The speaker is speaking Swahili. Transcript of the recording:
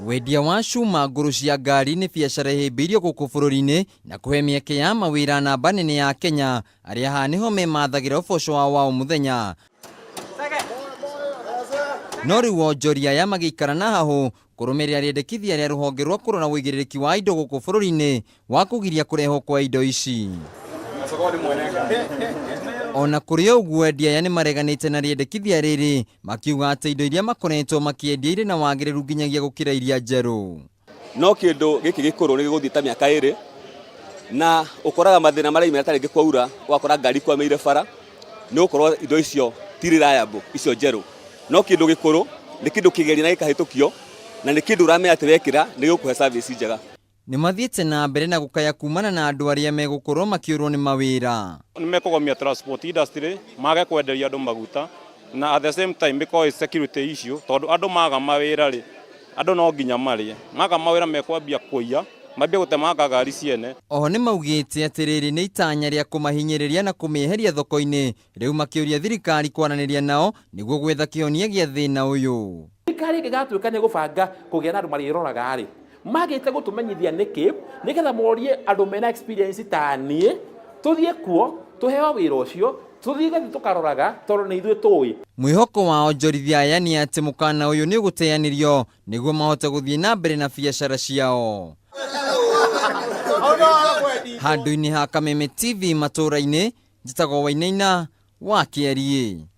Wendia wa cuma ngũrũ cia ngari nĩ biacara ĩhĩmbĩirio gũkũ bũrũri-inĩ na kũhe mĩeke ya mawĩra namba nene ya Kenya arĩa haha nĩho memathagĩra ũboco wao wa o mũthenya. No rĩu wonjoria aya magĩikara na hahũ kũrũmĩrĩra rĩendekithia rĩa rũhonge rwa kũrora wĩigĩrĩrĩki wa indo gũkũ bũrũri-inĩ wa kũgiria kũrehwo kwa indo ici. Ona kũrĩ ũguo endia aya nĩ mareganĩte na rĩendekithia rĩrĩ makiuga atĩ indo iria makoretwo makĩendia irĩ na wagĩrĩru nginyagia gũkĩra iria njerũ. No kĩndũ gĩkĩ gĩkũrũ nĩ gĩgũthiĩ ta mĩaka ĩrĩ na ũkoraga mathĩna marĩa tarĩngĩ kwaura ũgakora ngari kwamĩire bara nĩ gũkorwo indo icio ti reliable icio njerũ. No kĩndũ gĩkũrũ nĩ kĩndũ kĩgerio na gĩkahĩtũkio na nĩ kĩndũ ũramenya atĩ wekĩra nĩ gĩgũkũhe service njega. Nĩ mathiĩte na mbere na gũkaya kumana na andũ arĩa megũkorwo makĩũrwo nĩ mawĩra. Nĩ mekũgomia transport industry mage kwenderia andũ maguta na at the same time because security issue tondũ andũ maga mawĩra rĩ andũ no nginya marĩe maga mawĩra mekwambia kũiya mambia gũtemanga ngari ciene. Oho nĩ maugĩte atĩ rĩrĩ nĩ itanya rĩa kũmahinyĩrĩria na kũmĩeheria thoko-inĩ, rĩu makĩũria thirikari kwaranĩria nao nĩguo gwetha kĩhonia gĩa thĩna ũyũ. Thirikari ĩgatuĩka nĩ gũbanga kũgĩa na andũ marĩroraga rĩ magĩte gũtũmenyithia nĩkĩ nĩgetha morie andũ mena experience ta niĩ tũthiĩ kuo tũheo wĩra ũcio tũthiĩ tũkaroraga tondũ nĩ ithuĩ tũĩ. Mwĩhoko wa onjorithia aya nĩ atĩ mũkana ũyũ nĩ ũgũteanĩrio nĩguo mahote gũthiĩ na mbere na biacara ciao. Handũ-inĩ ha Kameme TV matũũra-inĩ njĩtagwo Wainaina wa Kĩarie.